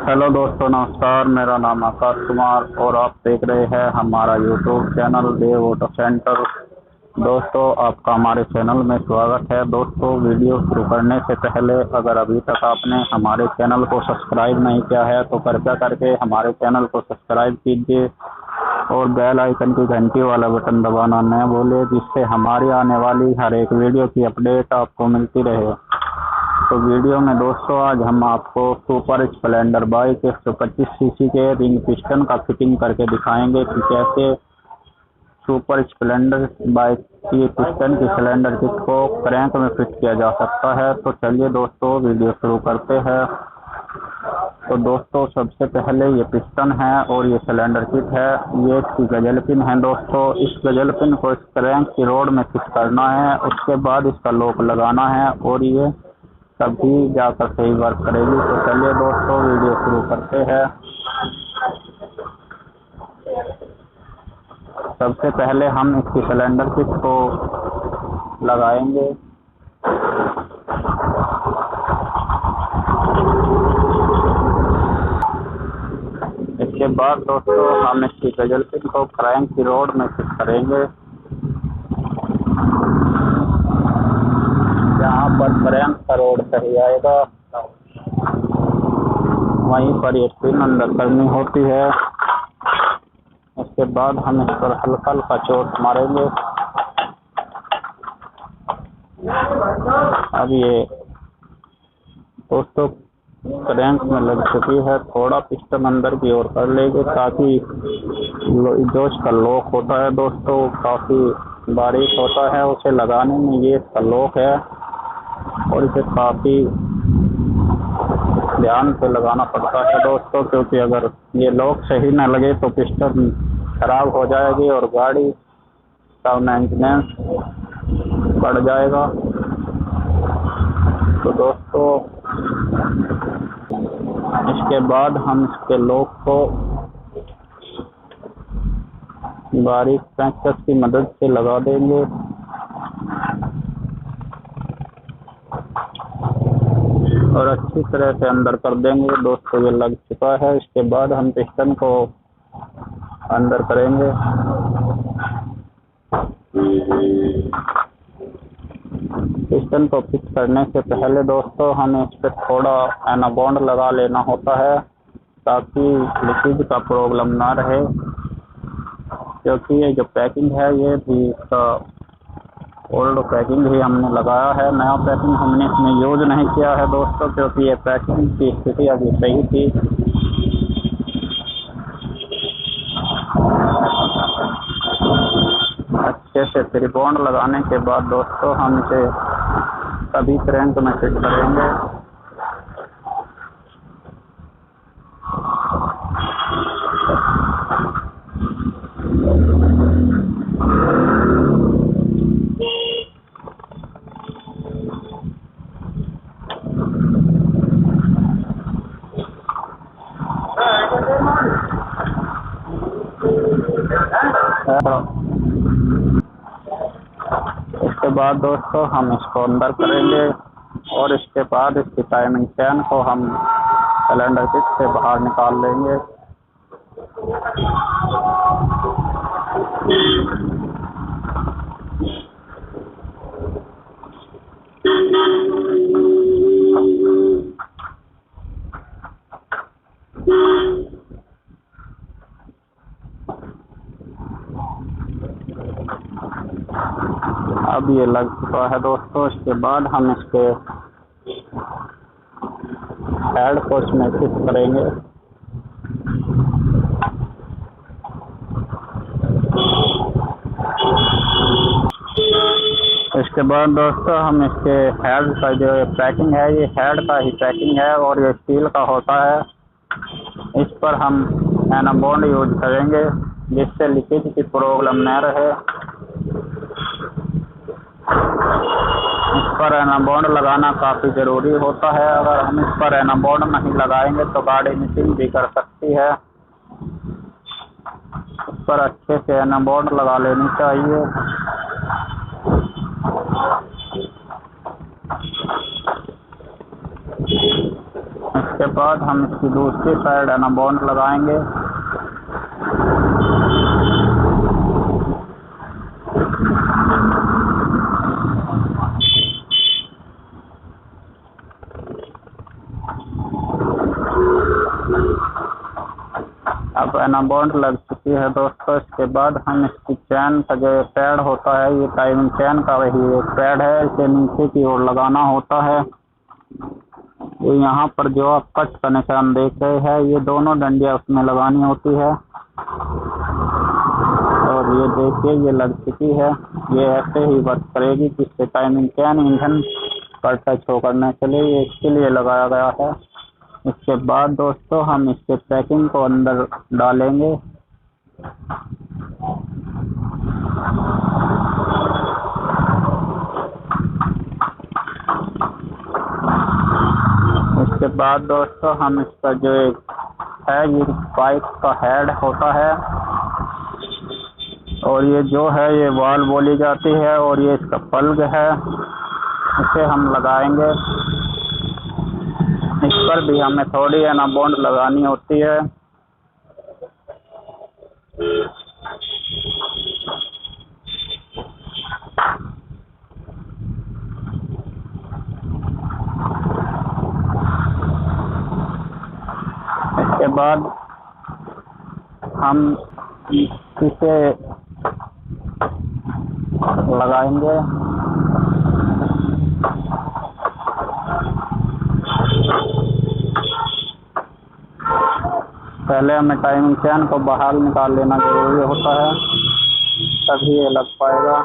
Hello दोस्तों, नमस्कार। मेरा नाम आकाश कुमार और आप देख रहे हैं हमारा यूट्यूब चैनल देव ऑटो सेंटर। दोस्तों, आपका हमारे चैनल में स्वागत है। दोस्तों, वीडियो शुरू करने से पहले अगर अभी तक आपने हमारे चैनल को सब्सक्राइब नहीं किया है तो कृपया करके हमारे चैनल को सब्सक्राइब कीजिए और बेल आइकन की घंटी वाला बटन दबाना न भूलें, जिससे हमारी आने वाली हर एक वीडियो की अपडेट आपको मिलती रहे। तो वीडियो में दोस्तों आज हम आपको सुपर स्प्लेंडर बाइक 125 सीसी के रिंग पिस्टन का फिटिंग करके दिखाएंगे कि कैसे सुपर स्प्लेंडर बाइक की पिस्टन की सिलेंडर किट को क्रैंक में फिट किया जा सकता है। तो चलिए दोस्तों वीडियो शुरू करते हैं। तो दोस्तों, सबसे पहले ये पिस्टन है और ये सिलेंडर किट है। ये इसकी गजल पिन है। दोस्तों, इस गजल पिन को इस क्रैंक की रोड में फिट करना है, उसके बाद इसका लॉक लगाना है और ये तभी जाकर सही वर्क करेगी। तो चलिए दोस्तों वीडियो शुरू करते हैं। सबसे पहले हम इसकी सिलेंडर किट को लगाएंगे। इसके बाद दोस्तों हम इसकी गजल पिन को क्रैंक की रोड में फिट करेंगे। जहाँ पर क्रैंक का रोड सही आएगा वहीं पर ये पिन अंदर करनी होती है। उसके बाद हम इस पर हल्का हल्का चोट मारेंगे। अब ये दोस्तों क्रैंक में लग चुकी है। थोड़ा पिस्टन अंदर की ओर कर लेंगे ताकि जो इसका लॉक होता है दोस्तों काफ़ी बारीक होता है, उसे लगाने में ये इसका लॉक है और इसे काफ़ी ध्यान से लगाना पड़ता है दोस्तों, क्योंकि अगर ये लॉक सही न लगे तो पिस्टन खराब हो जाएगी और गाड़ी का मेंटेनेंस बढ़ जाएगा। तो दोस्तों इसके बाद हम इसके लॉक को बारीक पेंचकस की मदद से लगा देंगे और अच्छी तरह से अंदर कर देंगे। दोस्तों ये लग चुका है। इसके बाद हम पिस्टन को अंदर करेंगे। पिस्टन को फिट करने से पहले दोस्तों हमें इस पर थोड़ा एनाबॉन्ड लगा लेना होता है ताकि लीकेज का प्रॉब्लम ना रहे, क्योंकि ये जो पैकिंग है ये भी इसका ओल्ड पैकिंग ही हमने लगाया है। नया पैकिंग हमने इसमें यूज नहीं किया है दोस्तों, क्योंकि ये पैकिंग की स्थिति अभी सही थी। अच्छे से त्रिबॉन्ड लगाने के बाद दोस्तों हम इसे सभी क्रैंक में फिट करेंगे। इसके बाद दोस्तों हम इसको अंदर करेंगे और इसके बाद इसकी टाइमिंग चैन को हम सिलेंडर किट से बाहर निकाल लेंगे। अब ये लग चुका है दोस्तों। इसके बाद हम इसके हेड को इसमें फिट करेंगे। इसके बाद दोस्तों हम इसके हेड का जो पैकिंग है ये हेड का ही पैकिंग है और ये स्टील का होता है। इस पर हम एनाबॉन्ड यूज करेंगे जिससे लीकेज की प्रॉब्लम न रहे। इस पर एनाबॉन्ड लगाना काफ़ी ज़रूरी होता है। अगर हम इस पर एनाबॉन्ड नहीं लगाएंगे तो गाड़ी मिसिंग भी कर सकती है। इस पर अच्छे से एनाबॉन्ड लगा लेनी चाहिए। इसके बाद हम इसकी दूसरी साइड है ना बॉन्ड लगाएंगे। अब है ना बॉन्ड लग चुकी है दोस्तों। इसके बाद हम इसकी चैन का जो पैड होता है, ये टाइमिंग चैन का वही एक पैड है, इसे नीचे की ओर लगाना होता है। ये यहाँ पर जो आप कट का निशान देख रहे हैं, ये दोनों डंडियाँ उसमें लगानी होती है। और ये देखिए ये लग चुकी है। ये ऐसे ही वर्क करेगी जिससे टाइमिंग चैन इंजन पर टच होकर न चले, ये इसके लिए लगाया गया है। इसके बाद दोस्तों हम इसके पैकिंग को अंदर डालेंगे। इसके बाद दोस्तों हम इसका जो एक है, ये बाइक का हेड होता है और ये जो है ये वाल बोली जाती है, और ये इसका पल्ग है, इसे हम लगाएंगे। इस पर भी हमें थोड़ी है ना बॉन्ड लगानी होती है। इसके बाद हम इसे लगाएंगे। पहले हमें टाइमिंग चैन को बाहर निकाल लेना जरूरी होता है, तभी ये लग पाएगा।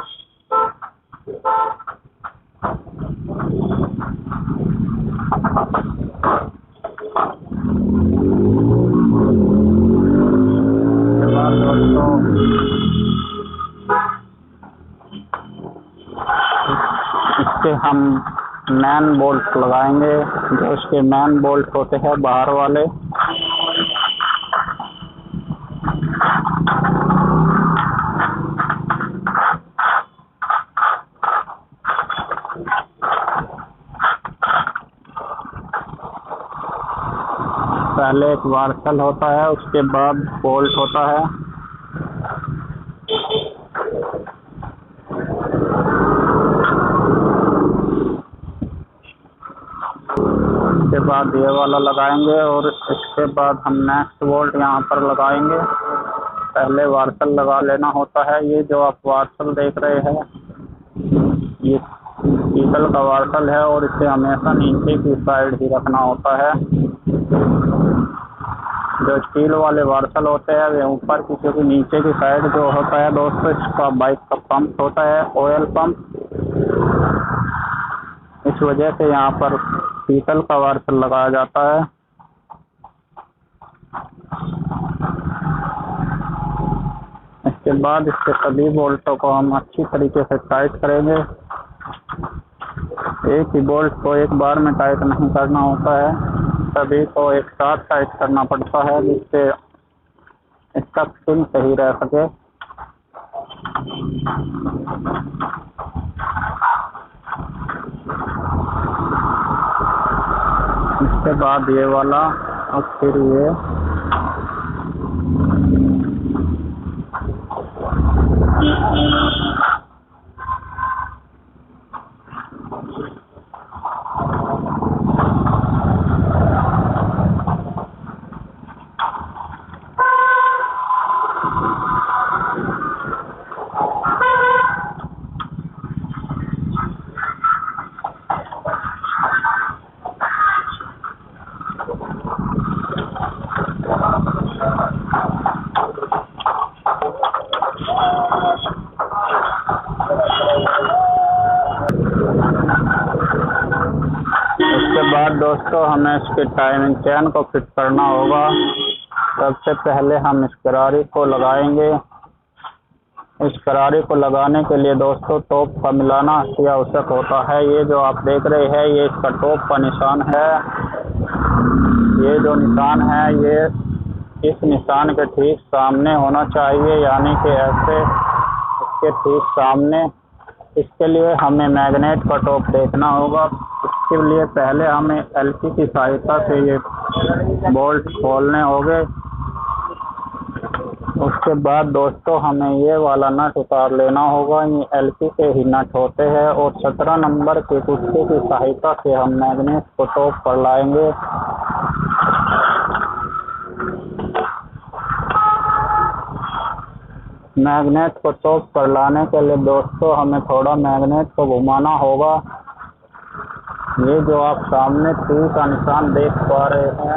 इसके बाद दोस्तों इसके हम मैन बोल्ट लगाएंगे, जो इसके मैन बोल्ट होते हैं बाहर वाले। पहले एक वार्सल होता है, उसके बाद बोल्ट होता है। इसके बाद ये वाला लगाएंगे और इसके बाद हम नेक्स्ट बोल्ट यहाँ पर लगाएंगे। पहले वार्सल लगा लेना होता है। ये जो आप वार्सल देख रहे हैं, ये पीतल का वार्सल है और इसे हमेशा नीचे की साइड ही रखना होता है। जो स्टील वाले वार्सल होते हैं वे ऊपर की, क्योंकि नीचे की साइड जो होता है दोस्तों, इसका बाइक का पंप होता है, ऑयल पंप। इस वजह से यहाँ पर पीतल का वार्सल लगाया जाता है। इसके बाद इसके सभी बोल्टों को हम अच्छी तरीके से टाइट करेंगे। एक ही बोल्ट को एक बार में टाइट नहीं करना होता है, सभी को एक साथ टाइट करना पड़ता है, जिससे इसका फिटिंग सही रह सके। इसके बाद ये वाला और फिर ये। इसके बाद दोस्तों हमें इसके टाइमिंग चैन को फिट करना होगा। सबसे पहले हम इस करारी को लगाएंगे। इस करारी को लगाने के लिए दोस्तों टॉप का मिलाना अति आवश्यक होता है। ये जो आप देख रहे हैं, ये इसका टॉप का निशान है। ये जो निशान है, ये इस निशान के ठीक सामने होना चाहिए, यानी कि ऐसे इसके ठीक सामने। इसके लिए हमें मैग्नेट का टॉप देखना होगा। इसके लिए पहले हमें एलसी की सहायता से ये बोल्ट खोलने होंगे। उसके बाद दोस्तों हमें ये वाला नट उतार लेना होगा। ये एलसी के ही नट होते हैं और 17 नंबर के कुत्ते की सहायता से हम मैग्नेट को टॉप पर लाएंगे। मैग्नेट को टॉप पर लाने के लिए दोस्तों हमें थोड़ा मैग्नेट को घुमाना होगा। ये जो आप सामने तीर का निशान देख पा रहे हैं,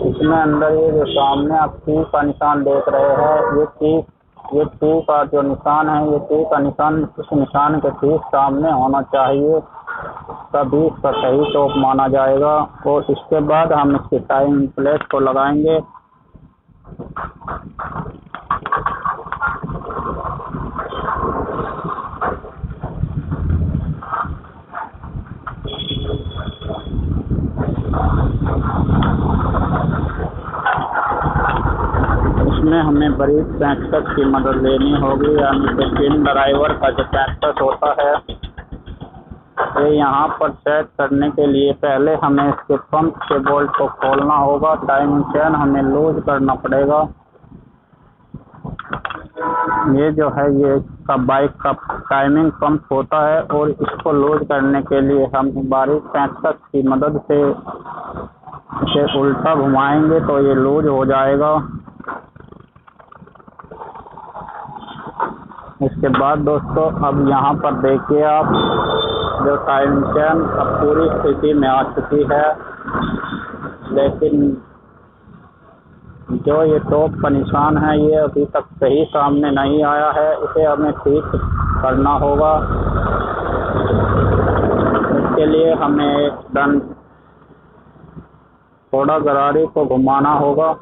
इसमें अंदर ये जो सामने आप तीर का निशान देख रहे हैं, ये तीर का जो निशान है, ये तीर का निशान इस निशान के ठीक सामने होना चाहिए, तभी इसका सही टॉप माना जाएगा। और इसके बाद हम इसकी टाइमिंग प्लेट को लगाएंगे। इसमें हमें ब्रेक पैंचकस की मदद लेनी होगी, यानी कि पिन ड्राइवर का जो पैंचकस होता है, ये यहाँ पर सेट करने के लिए पहले हमें इसके पंप के बोल्ट को खोलना होगा। टाइमिंग चेन हमें लूज करना पड़ेगा। ये जो है ये का बाइक का टाइमिंग पंप होता है और इसको लूज करने के लिए हम बारीक पैंचकस की मदद से इसे उल्टा घुमाएंगे तो ये लूज हो जाएगा। इसके बाद दोस्तों अब यहाँ पर देखिए आप, जो टाइमिंग चेन अब पूरी स्थिति में आ चुकी है, लेकिन जो ये टॉप का निशान है ये अभी तक सही सामने नहीं आया है। इसे हमें ठीक करना होगा। इसके लिए हमें एक टर्न थोड़ा गरारी को घुमाना होगा।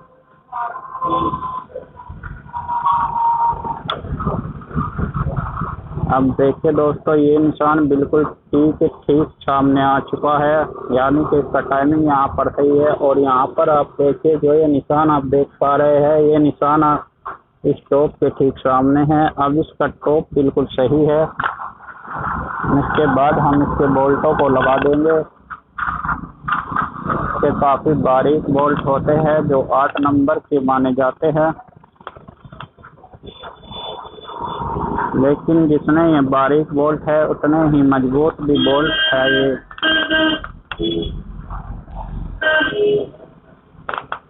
अब देखिए दोस्तों, ये निशान बिल्कुल ठीक सामने आ चुका है, यानी कि इसका टाइमिंग यहाँ पर सही है। और यहाँ पर आप देखिए, जो ये निशान आप देख पा रहे हैं, ये निशान इस टॉप के ठीक सामने है। अब इसका टॉप बिल्कुल सही है। इसके बाद हम इसके बोल्टों को लगा देंगे। इसके काफ़ी बारीक बोल्ट होते हैं जो 8 नंबर के माने जाते हैं, लेकिन जितने ये बारीक बोल्ट है उतने ही मजबूत भी बोल्ट है ये।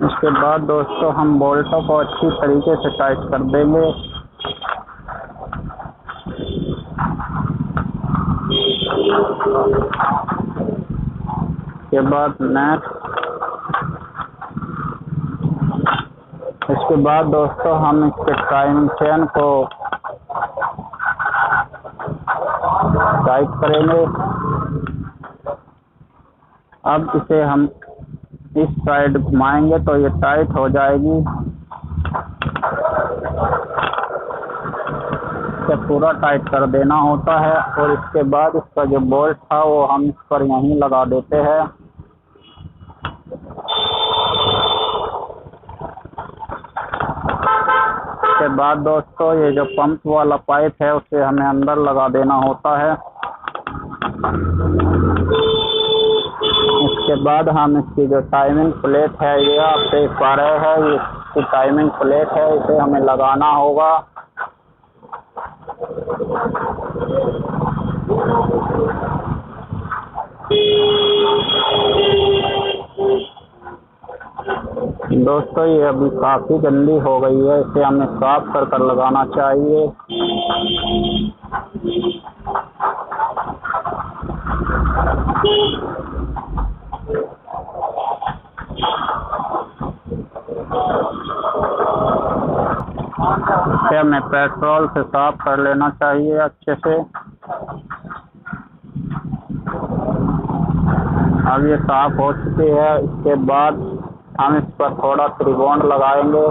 इसके बाद दोस्तों हम बोल्टों को अच्छी तरीके से टाइट कर देंगे। इसके बाद इसके बाद दोस्तों हम इसके टाइमिंग चेन को टाइट करेंगे। अब इसे हम इस साइड घुमाएंगे तो ये टाइट हो जाएगी। इसे पूरा टाइट कर देना होता है और इसके बाद इसका जो बोल्ट था वो हम इस पर यहीं लगा देते हैं। इसके बाद दोस्तों ये जो पंप वाला पाइप है उसे हमें अंदर लगा देना होता है। इसके बाद हम इसकी जो टाइमिंग प्लेट है, ये आप देख पा रहे हैं, ये इसकी टाइमिंग प्लेट है, इसे हमें लगाना होगा। दोस्तों ये अभी काफ़ी गंदी हो गई है, इसे हमें साफ कर लगाना चाहिए। इसे हमें पेट्रोल से साफ कर लेना चाहिए अच्छे से। अब ये साफ हो चुकी है। इसके बाद हम इस पर थोड़ा त्रिबोंड लगाएंगे।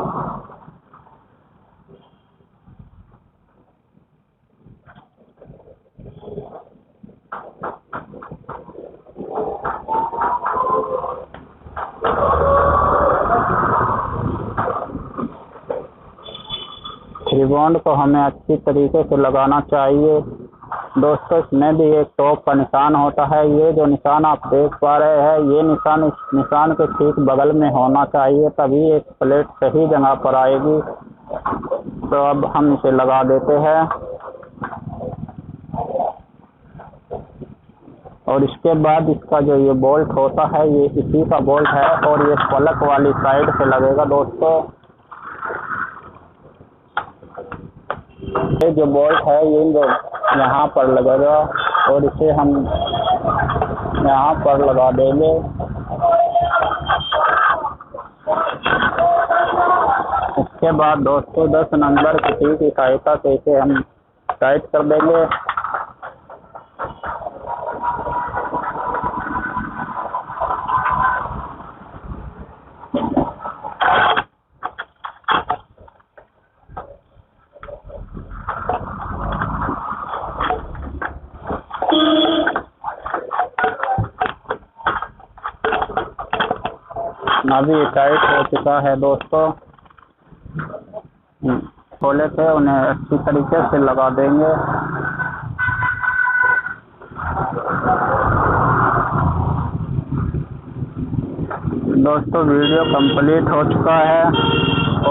रिबॉन्ड को हमें अच्छी तरीके से लगाना चाहिए। दोस्तों इसमें भी एक टॉप का निशान होता है। ये जो निशान आप देख पा रहे हैं, ये निशान इस निशान के ठीक बगल में होना चाहिए, तभी एक प्लेट सही जगह पर आएगी। तो अब हम इसे लगा देते हैं और इसके बाद इसका जो ये बोल्ट होता है ये इसी का बोल्ट है और ये पलक वाली साइड से लगेगा। दोस्तों ये जो बोल्ट है ये यहाँ पर लगेगा और इसे हम यहाँ पर लगा देंगे। इसके बाद दोस्तों 10 नंबर की टी की सहायता से इसे हम टाइट कर देंगे। अभी ये टाइट हो चुका है। दोस्तों खोले थे उन्हें अच्छी तरीके से लगा देंगे। दोस्तों वीडियो कंप्लीट हो चुका है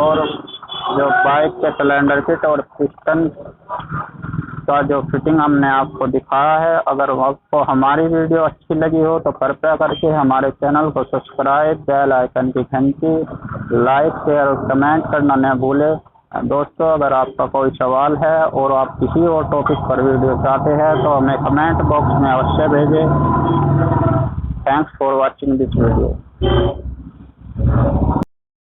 और जो बाइक के सिलेंडर किट और पिस्टन का जो फिटिंग हमने आपको दिखाया है, अगर आपको हमारी वीडियो अच्छी लगी हो तो कृपया करके हमारे चैनल को सब्सक्राइब, बेल आइकन की घंटी, लाइक, शेयर और कमेंट करना न भूलें। दोस्तों अगर आपका कोई सवाल है और आप किसी और टॉपिक पर वीडियो चाहते हैं तो हमें कमेंट बॉक्स में अवश्य भेजें। Thanks for watching this video.